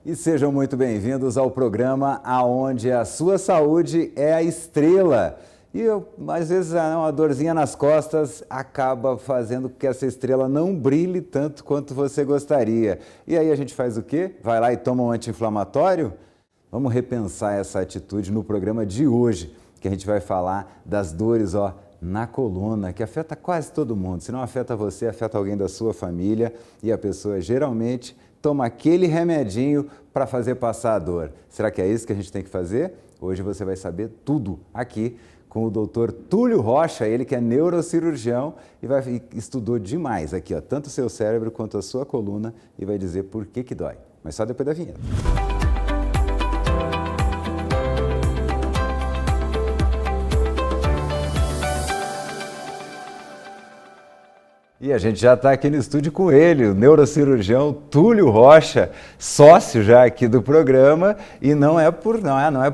E sejam muito bem-vindos ao programa aonde a sua saúde é a estrela. Às vezes, uma dorzinha nas costas acaba fazendo com que essa estrela não brilhe tanto quanto você gostaria. E aí a gente faz o quê? Vai lá e toma um anti-inflamatório? Vamos repensar essa atitude no programa de hoje, que a gente vai falar das dores, na coluna, que afeta quase todo mundo. Se não afeta você, afeta alguém da sua família e a pessoa geralmente toma aquele remedinho para fazer passar a dor. Será que é isso que a gente tem que fazer? Hoje você vai saber tudo aqui com o Dr. Túlio Rocha, ele que é neurocirurgião e estudou demais aqui, tanto o seu cérebro quanto a sua coluna, e vai dizer por que dói. Mas só depois da vinheta. E a gente já está aqui no estúdio com ele, o neurocirurgião Túlio Rocha, sócio já aqui do programa, e não é por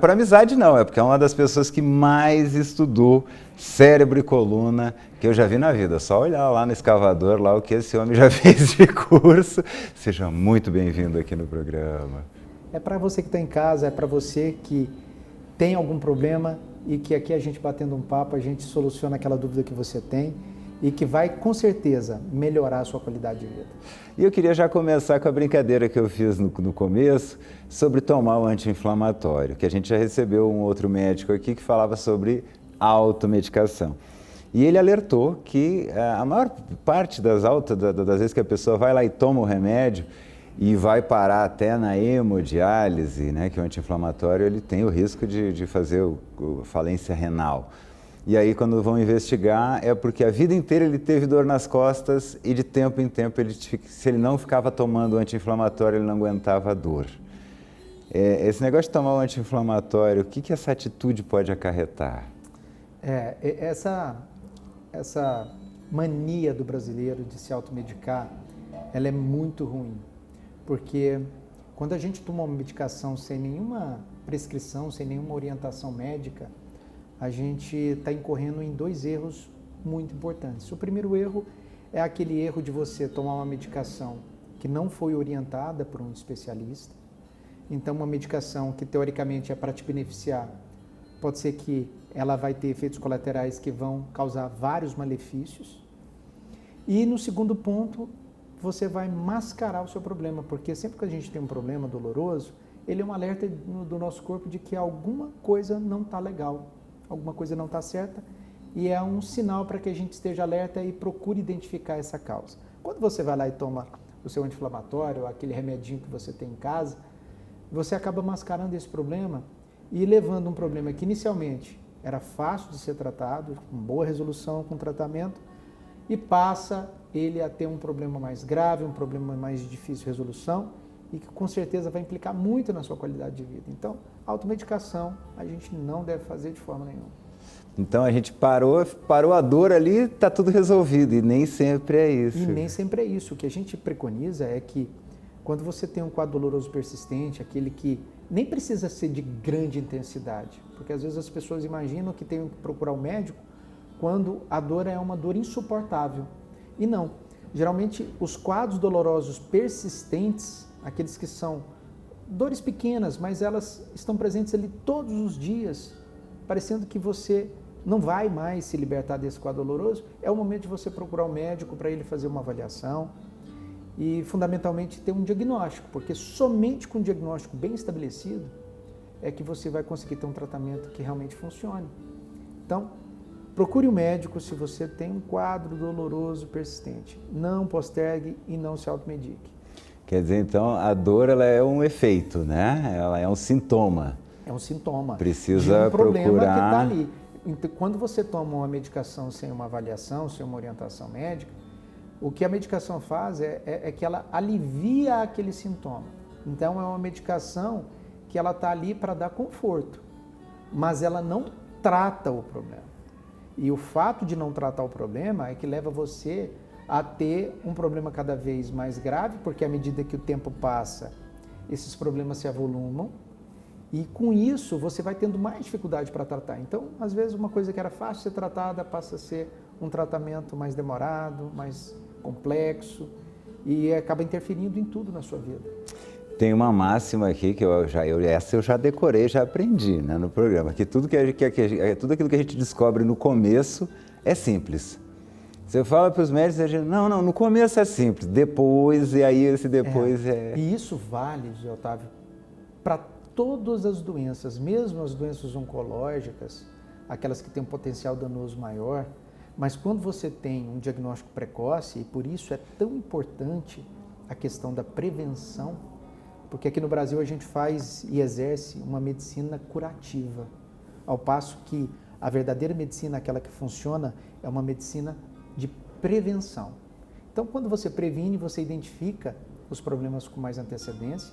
amizade não, é porque é uma das pessoas que mais estudou cérebro e coluna que eu já vi na vida. Só olhar lá no escavador, lá o que esse homem já fez de curso. Seja muito bem-vindo aqui no programa. É para você que está em casa, é para você que tem algum problema e que aqui a gente batendo um papo, a gente soluciona aquela dúvida que você tem e que vai, com certeza, melhorar a sua qualidade de vida. E eu queria já começar com a brincadeira que eu fiz no começo sobre tomar o anti-inflamatório, que a gente já recebeu um outro médico aqui que falava sobre automedicação. E ele alertou que a maior parte das vezes que a pessoa vai lá e toma o remédio e vai parar até na hemodiálise, né, que o anti-inflamatório ele tem o risco de fazer falência renal. E aí, quando vão investigar, é porque a vida inteira ele teve dor nas costas e de tempo em tempo, se ele não ficava tomando anti-inflamatório, ele não aguentava a dor. Esse negócio de tomar o anti-inflamatório, o que essa atitude pode acarretar? Essa mania do brasileiro de se automedicar, ela é muito ruim. Porque quando a gente toma uma medicação sem nenhuma prescrição, sem nenhuma orientação médica, a gente está incorrendo em dois erros muito importantes. O primeiro erro é aquele erro de você tomar uma medicação que não foi orientada por um especialista. Então, uma medicação que teoricamente é para te beneficiar, pode ser que ela vai ter efeitos colaterais que vão causar vários malefícios. E no segundo ponto, você vai mascarar o seu problema, porque sempre que a gente tem um problema doloroso, ele é um alerta do nosso corpo de que alguma coisa não está legal. Alguma coisa não está certa e é um sinal para que a gente esteja alerta e procure identificar essa causa. Quando você vai lá e toma o seu anti-inflamatório, aquele remedinho que você tem em casa, você acaba mascarando esse problema e levando um problema que inicialmente era fácil de ser tratado, com boa resolução, com tratamento, e passa ele a ter um problema mais grave, um problema mais de difícil resolução e que com certeza vai implicar muito na sua qualidade de vida. Então, automedicação a gente não deve fazer de forma nenhuma. Então a gente parou a dor ali, está tudo resolvido, e nem sempre é isso. E nem sempre é isso. O que a gente preconiza é que quando você tem um quadro doloroso persistente, aquele que nem precisa ser de grande intensidade, porque às vezes as pessoas imaginam que tem que procurar um médico quando a dor é uma dor insuportável. E não. Geralmente os quadros dolorosos persistentes, aqueles que são dores pequenas, mas elas estão presentes ali todos os dias, parecendo que você não vai mais se libertar desse quadro doloroso, é o momento de você procurar um médico para ele fazer uma avaliação e, fundamentalmente, ter um diagnóstico, porque somente com um diagnóstico bem estabelecido é que você vai conseguir ter um tratamento que realmente funcione. Então, procure um médico se você tem um quadro doloroso persistente. Não postergue e não se automedique. Quer dizer, então, a dor ela é um efeito, né? Ela é um sintoma. É um sintoma. Precisa de um problema procurar... que está ali. Então, quando você toma uma medicação sem uma avaliação, sem uma orientação médica, o que a medicação faz é que ela alivia aquele sintoma. Então, é uma medicação que ela está ali para dar conforto, mas ela não trata o problema. E o fato de não tratar o problema é que leva você a ter um problema cada vez mais grave, porque à medida que o tempo passa, esses problemas se avolumam e com isso você vai tendo mais dificuldade para tratar. Então, às vezes, uma coisa que era fácil de ser tratada passa a ser um tratamento mais demorado, mais complexo e acaba interferindo em tudo na sua vida. tenho uma máxima aqui que essa eu já decorei, já aprendi, né, no programa, que tudo tudo aquilo que a gente descobre no começo é simples. Você fala para os médicos, a gente, não, no começo é simples, depois, e aí esse depois E isso vale, José Otávio, para todas as doenças, mesmo as doenças oncológicas, aquelas que têm um potencial danoso maior, mas quando você tem um diagnóstico precoce, e por isso é tão importante a questão da prevenção, porque aqui no Brasil a gente faz e exerce uma medicina curativa, ao passo que a verdadeira medicina, aquela que funciona, é uma medicina de prevenção. Então, quando você previne, você identifica os problemas com mais antecedência,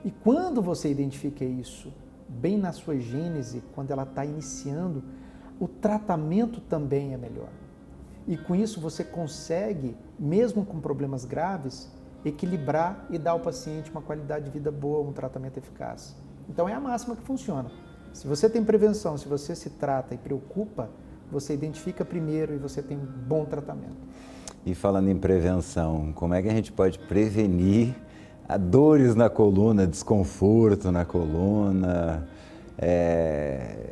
e quando você identifica isso bem na sua gênese, quando ela está iniciando, o tratamento também é melhor. E com isso você consegue, mesmo com problemas graves, equilibrar e dar ao paciente uma qualidade de vida boa, um tratamento eficaz. Então é a máxima que funciona. Se você tem prevenção, se você se trata e preocupa, você identifica primeiro e você tem um bom tratamento. E falando em prevenção, como é que a gente pode prevenir dores na coluna, desconforto na coluna?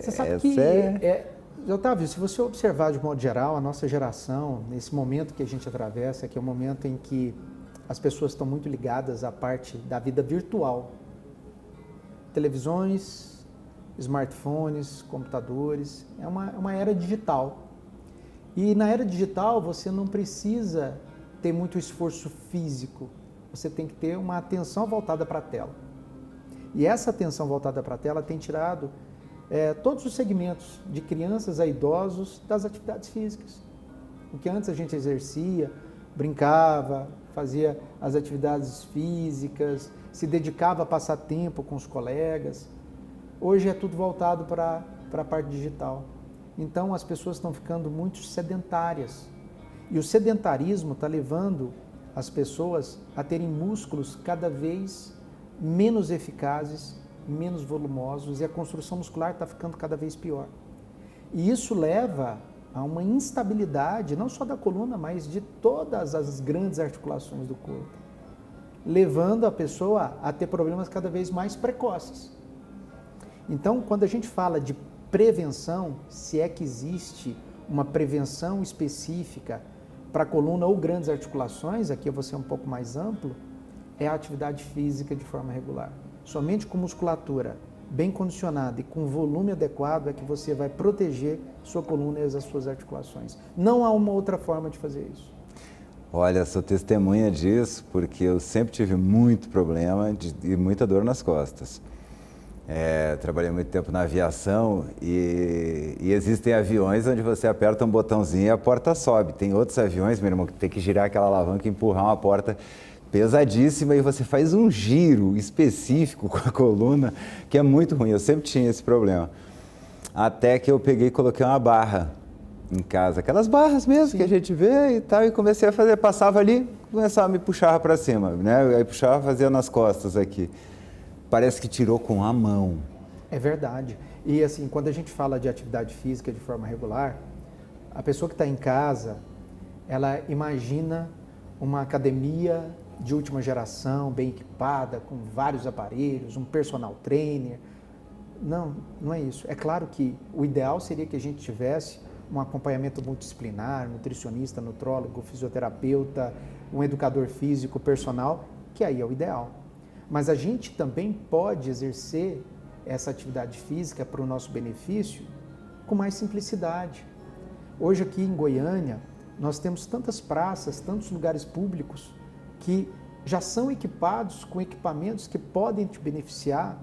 Você sabe que, Otávio, se você observar de modo geral, a nossa geração, nesse momento que a gente atravessa, que é o momento em que as pessoas estão muito ligadas à parte da vida virtual. Televisões, smartphones, computadores, é uma era digital. E na era digital você não precisa ter muito esforço físico, você tem que ter uma atenção voltada para a tela. E essa atenção voltada para a tela tem tirado todos os segmentos, de crianças a idosos, das atividades físicas. O que antes a gente exercia, brincava, fazia as atividades físicas, se dedicava a passar tempo com os colegas. Hoje é tudo voltado para a parte digital. Então as pessoas estão ficando muito sedentárias. E o sedentarismo está levando as pessoas a terem músculos cada vez menos eficazes, menos volumosos, e a construção muscular está ficando cada vez pior. E isso leva a uma instabilidade, não só da coluna, mas de todas as grandes articulações do corpo, levando a pessoa a ter problemas cada vez mais precoces. Então, quando a gente fala de prevenção, se é que existe uma prevenção específica para a coluna ou grandes articulações, aqui eu vou ser um pouco mais amplo, é a atividade física de forma regular. Somente com musculatura bem condicionada e com volume adequado é que você vai proteger sua coluna e as suas articulações. Não há uma outra forma de fazer isso. Olha, sou testemunha disso, porque eu sempre tive muito problema e muita dor nas costas. Trabalhei muito tempo na aviação e existem aviões onde você aperta um botãozinho e a porta sobe. Tem outros aviões, meu irmão, que tem que girar aquela alavanca e empurrar uma porta pesadíssima e você faz um giro específico com a coluna, que é muito ruim. Eu sempre tinha esse problema. Até que eu peguei e coloquei uma barra em casa, aquelas barras mesmo que a gente vê e tal, e comecei a fazer, passava ali, começava a me puxar para cima, né? Aí puxava, fazia nas costas aqui. Parece que tirou com a mão. É verdade. E assim, quando a gente fala de atividade física de forma regular, a pessoa que está em casa, ela imagina uma academia de última geração, bem equipada, com vários aparelhos, um personal trainer. Não, não é isso. É claro que o ideal seria que a gente tivesse um acompanhamento multidisciplinar, nutricionista, nutrólogo, fisioterapeuta, um educador físico, personal, que aí é o ideal. Mas a gente também pode exercer essa atividade física para o nosso benefício com mais simplicidade. Hoje aqui em Goiânia, nós temos tantas praças, tantos lugares públicos que já são equipados com equipamentos que podem te beneficiar,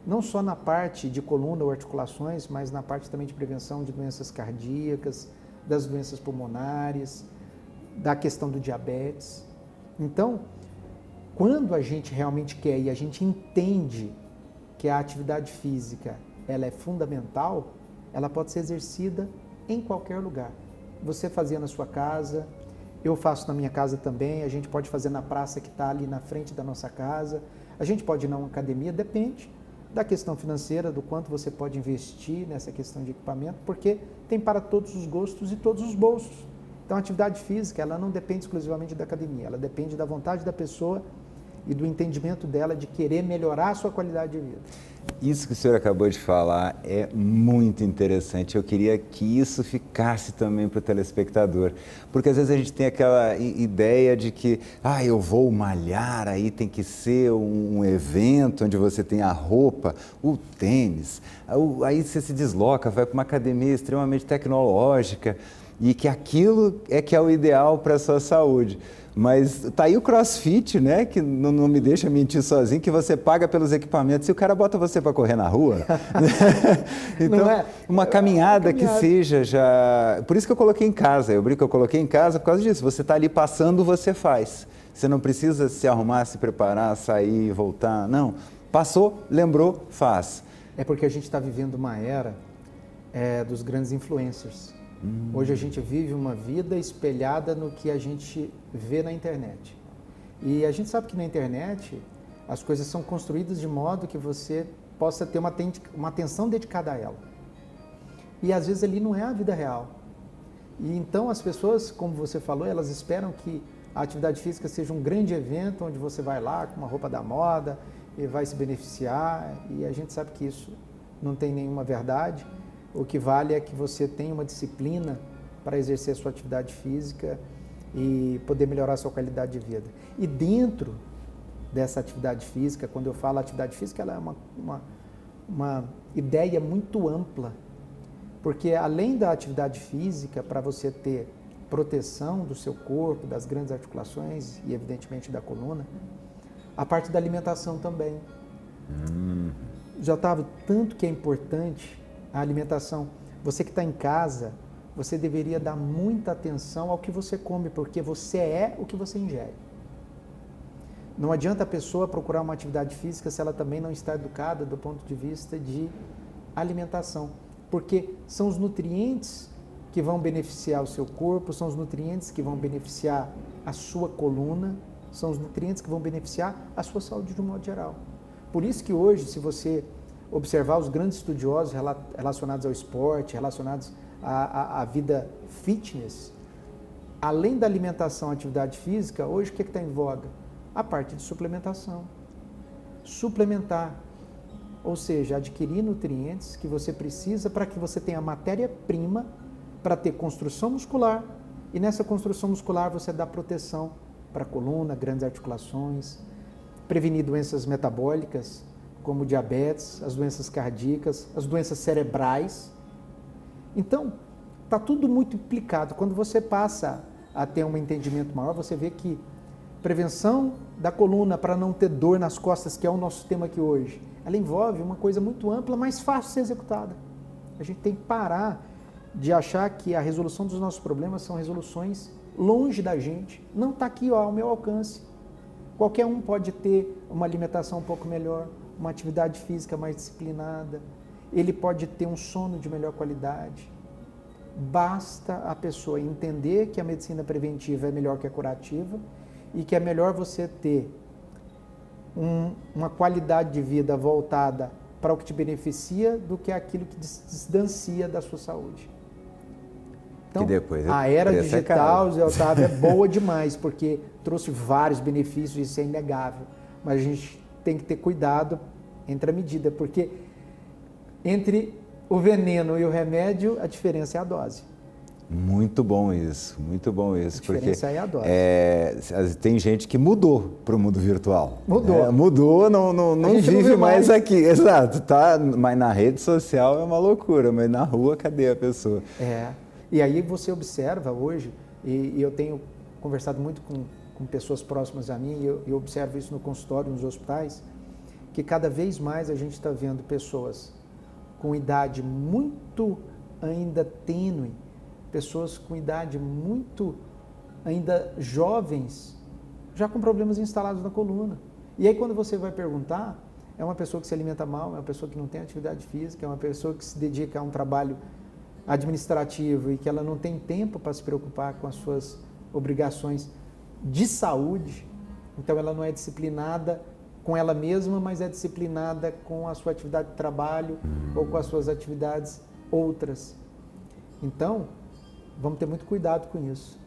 não só na parte de coluna ou articulações, mas na parte também de prevenção de doenças cardíacas, das doenças pulmonares, da questão do diabetes. Então, quando a gente realmente quer e a gente entende que a atividade física ela é fundamental, ela pode ser exercida em qualquer lugar. Você fazia na sua casa, eu faço na minha casa também, a gente pode fazer na praça que está ali na frente da nossa casa, a gente pode ir na academia, depende da questão financeira, do quanto você pode investir nessa questão de equipamento, porque tem para todos os gostos e todos os bolsos. Então a atividade física, ela não depende exclusivamente da academia, ela depende da vontade da pessoa e do entendimento dela de querer melhorar a sua qualidade de vida. Isso que o senhor acabou de falar é muito interessante. Eu queria que isso ficasse também para o telespectador, porque às vezes a gente tem aquela ideia de que eu vou malhar, aí tem que ser um evento onde você tem a roupa, o tênis, aí você se desloca, vai para uma academia extremamente tecnológica e que aquilo é que é o ideal para a sua saúde. Mas tá aí o CrossFit, né, que não me deixa mentir sozinho, que você paga pelos equipamentos e o cara bota você para correr na rua. Então, uma caminhada que seja já... Por isso que eu coloquei em casa, eu brinco, eu coloquei em casa por causa disso. Você está ali passando, você faz. Você não precisa se arrumar, se preparar, sair, voltar. Não, passou, lembrou, faz. É porque a gente está vivendo uma era dos grandes influencers. Hoje a gente vive uma vida espelhada no que a gente vê na internet. E a gente sabe que na internet as coisas são construídas de modo que você possa ter uma atenção dedicada a ela. E às vezes ali não é a vida real. E então as pessoas, como você falou, elas esperam que a atividade física seja um grande evento onde você vai lá com uma roupa da moda e vai se beneficiar. E a gente sabe que isso não tem nenhuma verdade. O que vale é que você tenha uma disciplina para exercer a sua atividade física e poder melhorar a sua qualidade de vida. E dentro dessa atividade física, quando eu falo atividade física, ela é uma ideia muito ampla, porque além da atividade física, para você ter proteção do seu corpo, das grandes articulações e evidentemente da coluna, a parte da alimentação também. Já estava tanto que é importante a alimentação. Você que está em casa, você deveria dar muita atenção ao que você come, porque você é o que você ingere. Não adianta a pessoa procurar uma atividade física se ela também não está educada do ponto de vista de alimentação, porque são os nutrientes que vão beneficiar o seu corpo, são os nutrientes que vão beneficiar a sua coluna, são os nutrientes que vão beneficiar a sua saúde de um modo geral. Por isso que hoje, se você observar os grandes estudiosos relacionados ao esporte, relacionados à vida fitness, além da alimentação e atividade física, hoje o que está em voga? A parte de suplementação. Suplementar, ou seja, adquirir nutrientes que você precisa para que você tenha matéria-prima para ter construção muscular, e nessa construção muscular você dá proteção para a coluna, grandes articulações, prevenir doenças metabólicas, como diabetes, as doenças cardíacas, as doenças cerebrais. Então, está tudo muito implicado. Quando você passa a ter um entendimento maior, você vê que prevenção da coluna para não ter dor nas costas, que é o nosso tema aqui hoje, ela envolve uma coisa muito ampla, mas fácil de ser executada. A gente tem que parar de achar que a resolução dos nossos problemas são resoluções longe da gente. Não está aqui ao meu alcance. Qualquer um pode ter uma alimentação um pouco melhor, uma atividade física mais disciplinada, ele pode ter um sono de melhor qualidade. Basta a pessoa entender que a medicina preventiva é melhor que a curativa e que é melhor você ter uma qualidade de vida voltada para o que te beneficia do que aquilo que distancia da sua saúde. Então, a era digital, Zé Otávio, é boa demais, porque trouxe vários benefícios, isso é inegável. Mas a gente tem que ter cuidado entre a medida, porque entre o veneno e o remédio, a diferença é a dose. Muito bom isso, muito bom isso. A diferença é a dose. Tem gente que mudou para o mundo virtual. Mudou. Mudou, não vive mais aqui. Exato, tá? Mas na rede social é uma loucura, mas na rua, cadê a pessoa? E aí você observa hoje, e eu tenho conversado muito com pessoas próximas a mim, e eu observo isso no consultório, nos hospitais, que cada vez mais a gente está vendo pessoas com idade muito ainda tênue, pessoas com idade muito ainda jovens, já com problemas instalados na coluna. E aí quando você vai perguntar, é uma pessoa que se alimenta mal, é uma pessoa que não tem atividade física, é uma pessoa que se dedica a um trabalho administrativo e que ela não tem tempo para se preocupar com as suas obrigações de saúde, então ela não é disciplinada com ela mesma, mas é disciplinada com a sua atividade de trabalho ou com as suas atividades outras. Então, vamos ter muito cuidado com isso.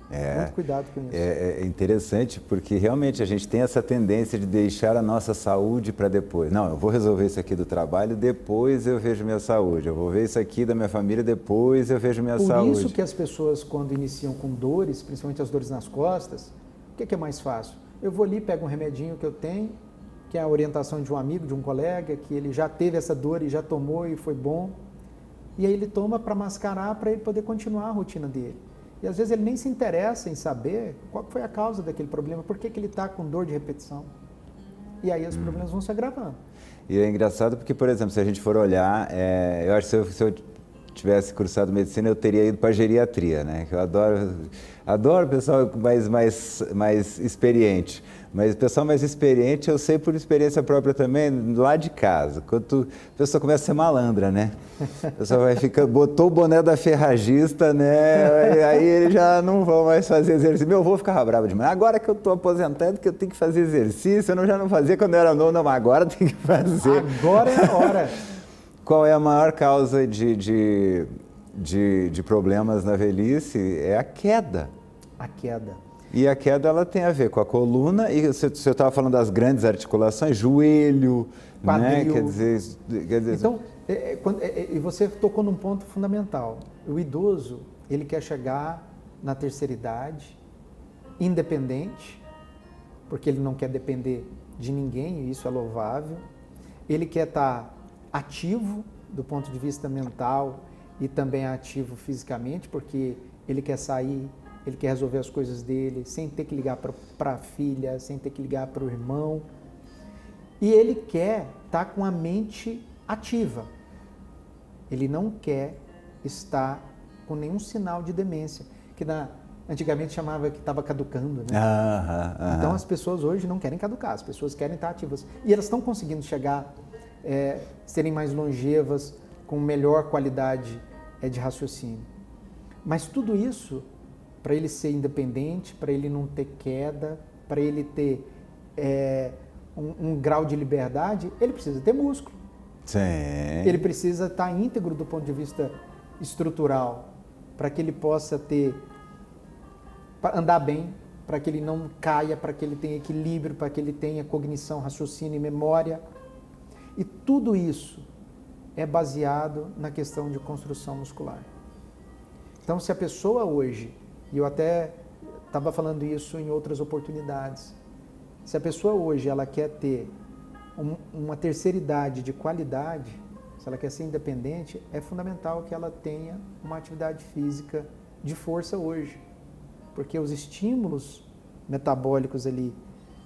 Muito cuidado com isso. É interessante porque realmente a gente tem essa tendência de deixar a nossa saúde para depois. Não, eu vou resolver isso aqui do trabalho, depois eu vejo minha saúde. Eu vou ver isso aqui da minha família, depois eu vejo minha saúde. Por isso que as pessoas, quando iniciam com dores, principalmente as dores nas costas, o que é mais fácil? Eu vou ali, pego um remedinho que eu tenho, que é a orientação de um amigo, de um colega, que ele já teve essa dor e já tomou e foi bom. E aí ele toma para mascarar, para ele poder continuar a rotina dele. E às vezes ele nem se interessa em saber qual foi a causa daquele problema, por que ele está com dor de repetição. E aí os problemas vão se agravando. E é engraçado porque, por exemplo, se a gente for olhar, eu acho que se eu tivesse cursado medicina, eu teria ido para geriatria, né? Que eu adoro o pessoal mais experiente. Mas o pessoal mais experiente, eu sei por experiência própria também, lá de casa. Quando a pessoa começa a ser malandra, né? A pessoa vai ficar, botou o boné da ferragista, né? Aí eles já não vão mais fazer exercício. Meu avô ficava bravo demais. Agora que eu estou aposentado, que eu tenho que fazer exercício, eu já não fazia quando eu era novo, não, mas agora tem que fazer. Agora é a hora. Qual é a maior causa de problemas na velhice? É a queda. A queda. E a queda ela tem a ver com a coluna, e você estava falando das grandes articulações, joelho, quadril. Né? Quer dizer... Então, e você tocou num ponto fundamental. O idoso, ele quer chegar na terceira idade, independente, porque ele não quer depender de ninguém, e isso é louvável. Ele quer estar ativo do ponto de vista mental e também ativo fisicamente, porque ele quer sair, ele quer resolver as coisas dele, sem ter que ligar para a filha, sem ter que ligar para o irmão. E ele quer estar com a mente ativa. Ele não quer estar com nenhum sinal de demência, que antigamente chamava que estava caducando, né? Então as pessoas hoje não querem caducar, as pessoas querem estar ativas. E elas estão conseguindo chegar, serem mais longevas, com melhor qualidade de raciocínio. Mas tudo isso, para ele ser independente, para ele não ter queda, para ele ter um grau de liberdade, ele precisa ter músculo. Sim. Ele precisa estar íntegro do ponto de vista estrutural, para que ele possa andar bem, para que ele não caia, para que ele tenha equilíbrio, para que ele tenha cognição, raciocínio e memória. E tudo isso é baseado na questão de construção muscular. Então, se a pessoa hoje, e eu até estava falando isso em outras oportunidades, se a pessoa hoje ela quer ter uma terceira idade de qualidade, se ela quer ser independente, é fundamental que ela tenha uma atividade física de força hoje. Porque os estímulos metabólicos ali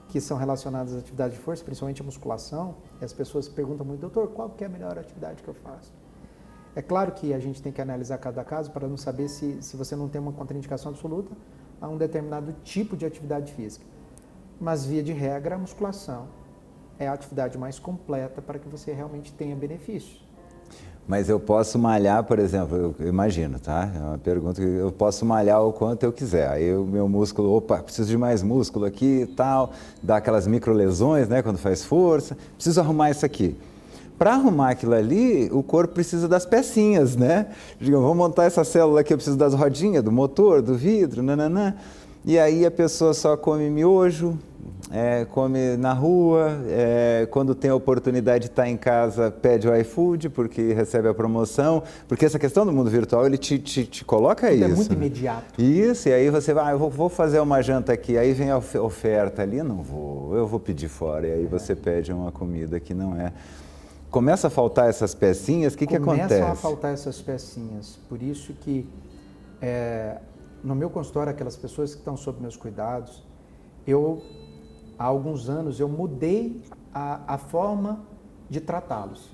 que são relacionados à atividade de força, principalmente a musculação, e as pessoas perguntam muito, doutor, qual que é a melhor atividade que eu faço? É claro que a gente tem que analisar cada caso para não saber se você não tem uma contraindicação absoluta a um determinado tipo de atividade física. Mas, via de regra, a musculação é a atividade mais completa para que você realmente tenha benefícios. Mas eu posso malhar, por exemplo, eu imagino, tá? É uma pergunta que eu posso malhar o quanto eu quiser. Aí o meu músculo, preciso de mais músculo aqui e tal, dá aquelas microlesões, né, quando faz força, preciso arrumar isso aqui. Para arrumar aquilo ali, o corpo precisa das pecinhas, né? Digamos, vou montar essa célula aqui, eu preciso das rodinhas, do motor, do vidro, nananã. E aí a pessoa só come miojo, come na rua, quando tem a oportunidade de estar em casa, pede o iFood, porque recebe a promoção. Porque essa questão do mundo virtual, ele te coloca tudo isso. É muito imediato. Isso, e aí você vai, eu vou fazer uma janta aqui, aí vem a oferta ali, não vou, eu vou pedir fora. E aí você pede uma comida que não é... Começa a faltar essas pecinhas, o que acontece? Começam a faltar essas pecinhas, por isso que no meu consultório, aquelas pessoas que estão sob meus cuidados, há alguns anos eu mudei a forma de tratá-los.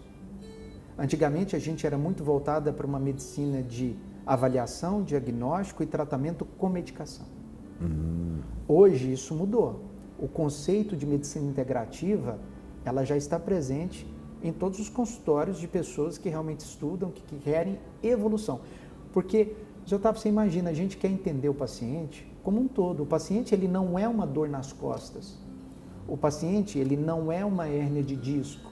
Antigamente a gente era muito voltada para uma medicina de avaliação, diagnóstico e tratamento com medicação. Hoje isso mudou. O conceito de medicina integrativa, ela já está presente em todos os consultórios de pessoas que realmente estudam, que querem evolução. Porque, Otávio, você imagina, a gente quer entender o paciente como um todo. O paciente, ele não é uma dor nas costas. O paciente, ele não é uma hérnia de disco.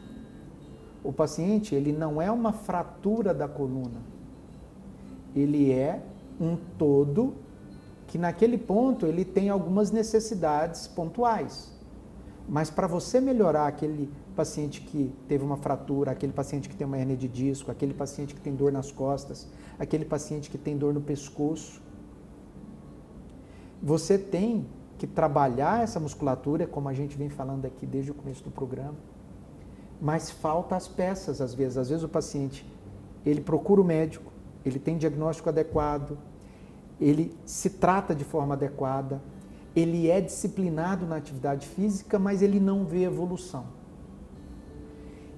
O paciente, ele não é uma fratura da coluna. Ele é um todo que naquele ponto ele tem algumas necessidades pontuais. Mas para você melhorar aquele paciente que teve uma fratura, aquele paciente que tem uma hernia de disco, aquele paciente que tem dor nas costas, aquele paciente que tem dor no pescoço, você tem que trabalhar essa musculatura, como a gente vem falando aqui desde o começo do programa, mas falta as peças às vezes. Às vezes o paciente, ele procura o médico, ele tem diagnóstico adequado, ele se trata de forma adequada, ele é disciplinado na atividade física, mas ele não vê evolução.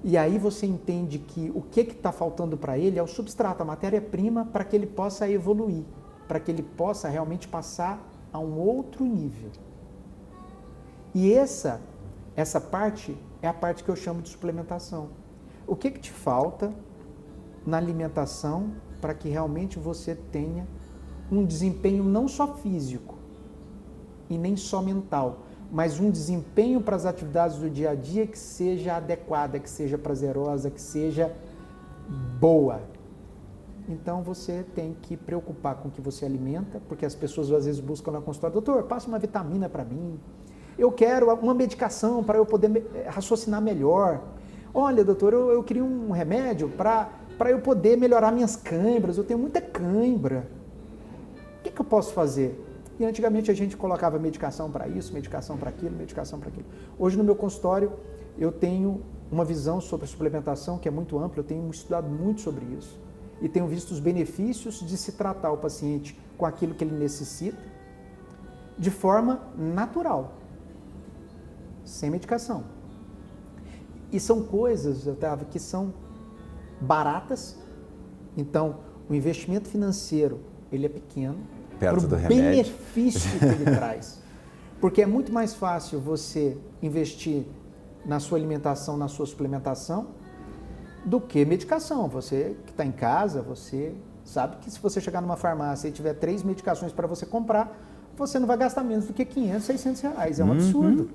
E aí você entende que o que está faltando para ele é o substrato, a matéria-prima, para que ele possa evoluir, para que ele possa realmente passar a um outro nível. E essa parte é a parte que eu chamo de suplementação. O que te falta na alimentação para que realmente você tenha um desempenho não só físico e nem só mental, mas um desempenho para as atividades do dia a dia que seja adequada, que seja prazerosa, que seja boa. Então você tem que preocupar com o que você alimenta, porque as pessoas às vezes buscam na consultório: doutor, passa uma vitamina para mim, eu quero uma medicação para eu poder raciocinar melhor. Olha, doutor, eu queria um remédio para eu poder melhorar minhas câimbras, eu tenho muita cãibra. O que eu posso fazer? E antigamente a gente colocava medicação para isso, medicação para aquilo, medicação para aquilo. Hoje no meu consultório eu tenho uma visão sobre a suplementação que é muito ampla, eu tenho estudado muito sobre isso e tenho visto os benefícios de se tratar o paciente com aquilo que ele necessita de forma natural, sem medicação. E são coisas, Otávio, que são baratas, então o investimento financeiro ele é pequeno, perto do benefício que ele traz. Porque é muito mais fácil você investir na sua alimentação, na sua suplementação, do que medicação. Você que está em casa, você sabe que se você chegar numa farmácia e tiver 3 medicações para você comprar, você não vai gastar menos do que 500, 600 reais. É um absurdo.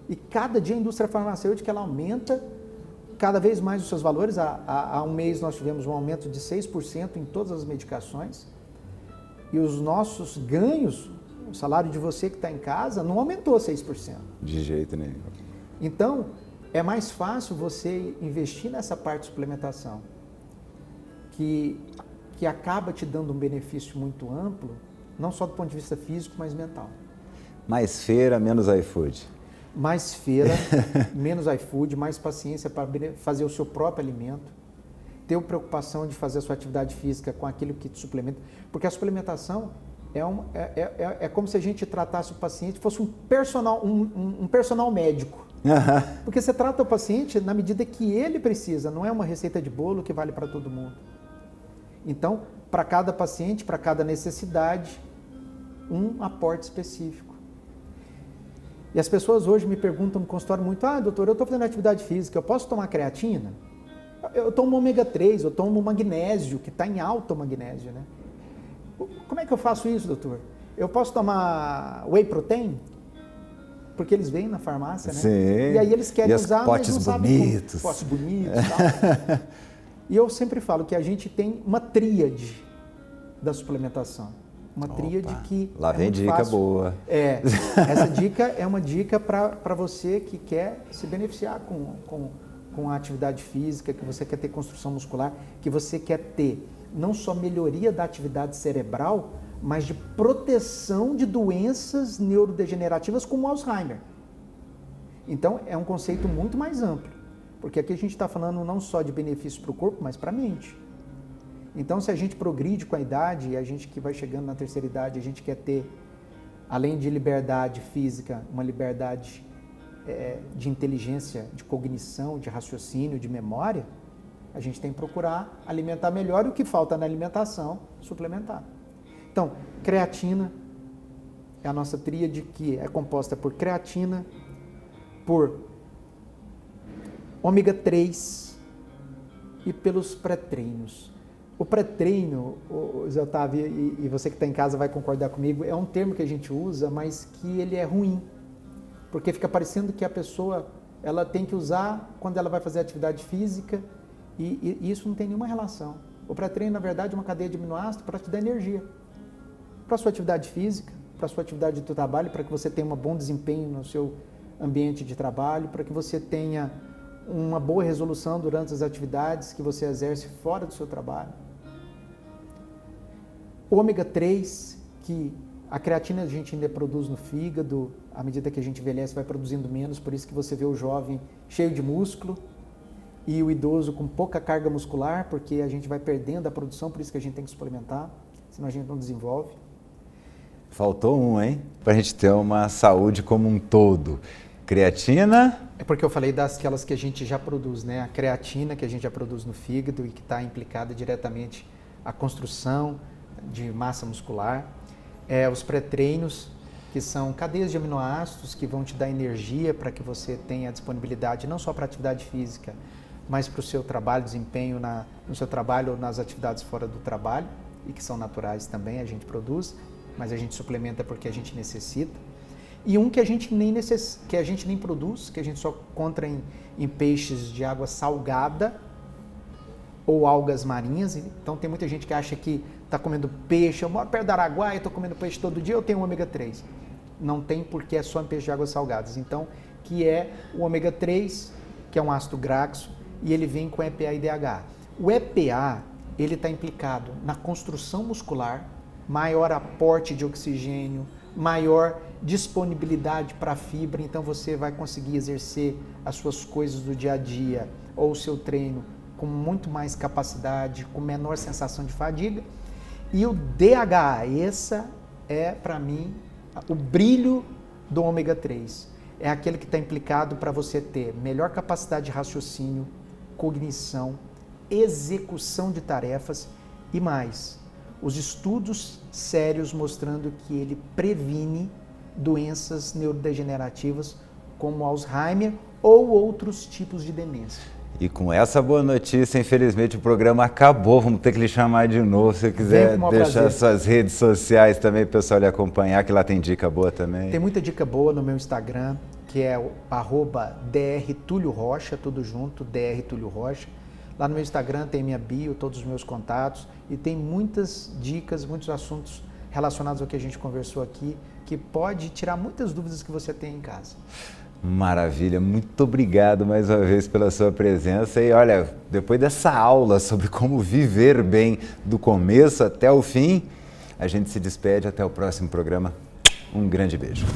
E cada dia a indústria farmacêutica ela aumenta cada vez mais os seus valores. Há um mês nós tivemos um aumento de 6% em todas as medicações. E os nossos ganhos, o salário de você que está em casa, não aumentou 6%. De jeito nenhum. Então, é mais fácil você investir nessa parte de suplementação, que acaba te dando um benefício muito amplo, não só do ponto de vista físico, mas mental. Mais feira, menos iFood. Mais feira, menos iFood, mais paciência para fazer o seu próprio alimento, ter preocupação de fazer a sua atividade física com aquilo que te suplementa, porque a suplementação é como se a gente tratasse o paciente, fosse um personal médico. Porque você trata o paciente na medida que ele precisa, não é uma receita de bolo que vale para todo mundo. Então, para cada paciente, para cada necessidade, um aporte específico. E as pessoas hoje me perguntam no consultório muito: doutor, eu estou fazendo atividade física, eu posso tomar creatina? Eu tomo ômega 3, eu tomo magnésio, que está em alto magnésio, né? Como é que eu faço isso, doutor? Eu posso tomar whey protein? Porque eles vêm na farmácia, né? Sim. E aí eles querem usar, mas não sabem como. Potes bonitos e tal. E eu sempre falo que a gente tem uma tríade da suplementação. Uma tríade que lá vem dica fácil. Boa. Essa dica é uma dica para você que quer se beneficiar com a atividade física, que você quer ter construção muscular, que você quer ter não só melhoria da atividade cerebral, mas de proteção de doenças neurodegenerativas como Alzheimer. Então, é um conceito muito mais amplo, porque aqui a gente está falando não só de benefícios para o corpo, mas para a mente. Então, se a gente progride com a idade, e a gente que vai chegando na terceira idade, a gente quer ter, além de liberdade física, uma liberdade de inteligência, de cognição, de raciocínio, de memória, a gente tem que procurar alimentar melhor, e o que falta na alimentação, suplementar. Então, creatina é a nossa tríade, que é composta por creatina, por ômega 3 e pelos pré-treinos. O pré-treino, Zé Otávio, e você que está em casa vai concordar comigo, é um termo que a gente usa, mas que ele é ruim, porque fica parecendo que a pessoa ela tem que usar quando ela vai fazer atividade física, e isso não tem nenhuma relação. O pré-treino, na verdade, é uma cadeia de aminoácidos para te dar energia. para a sua atividade física, para a sua atividade de trabalho, para que você tenha um bom desempenho no seu ambiente de trabalho, para que você tenha uma boa resolução durante as atividades que você exerce fora do seu trabalho. O ômega 3, que a creatina a gente ainda produz no fígado, à medida que a gente envelhece vai produzindo menos, por isso que você vê o jovem cheio de músculo e o idoso com pouca carga muscular, porque a gente vai perdendo a produção, por isso que a gente tem que suplementar, senão a gente não desenvolve. Faltou um, hein? Para a gente ter uma saúde como um todo. Creatina? É porque eu falei daquelas que a gente já produz, né? A creatina que a gente já produz no fígado e que está implicada diretamente à construção de massa muscular. Os pré-treinos, que são cadeias de aminoácidos que vão te dar energia para que você tenha disponibilidade não só para atividade física, mas para o seu trabalho, desempenho no seu trabalho ou nas atividades fora do trabalho, e que são naturais também, a gente produz, mas a gente suplementa porque a gente necessita. E um que a gente nem produz, que a gente só encontra em peixes de água salgada ou algas marinhas. Então tem muita gente que acha que está comendo peixe, eu moro perto da Araguaia, estou comendo peixe todo dia, eu tenho ômega 3. Não tem, porque é só em peixe de águas salgadas. Então, que é o ômega 3, que é um ácido graxo, e ele vem com EPA e DHA. O EPA, ele está implicado na construção muscular, maior aporte de oxigênio, maior disponibilidade para a fibra, então você vai conseguir exercer as suas coisas do dia a dia ou o seu treino com muito mais capacidade, com menor sensação de fadiga. E o DHA, essa é para mim o brilho do ômega 3. É aquele que está implicado para você ter melhor capacidade de raciocínio, cognição, execução de tarefas e mais. Os estudos sérios mostrando que ele previne doenças neurodegenerativas como Alzheimer ou outros tipos de demência. E com essa boa notícia, infelizmente o programa acabou. Vamos ter que lhe chamar de novo. Se você quiser deixar suas redes sociais também, o pessoal lhe acompanhar, que lá tem dica boa também. Tem muita dica boa no meu Instagram, que é o @drtulio_rocha, tudo junto, drtulio_rocha. Lá no meu Instagram tem minha bio, todos os meus contatos e tem muitas dicas, muitos assuntos relacionados ao que a gente conversou aqui, que pode tirar muitas dúvidas que você tem em casa. Maravilha, muito obrigado mais uma vez pela sua presença e olha, depois dessa aula sobre como viver bem do começo até o fim, a gente se despede até o próximo programa. Um grande beijo.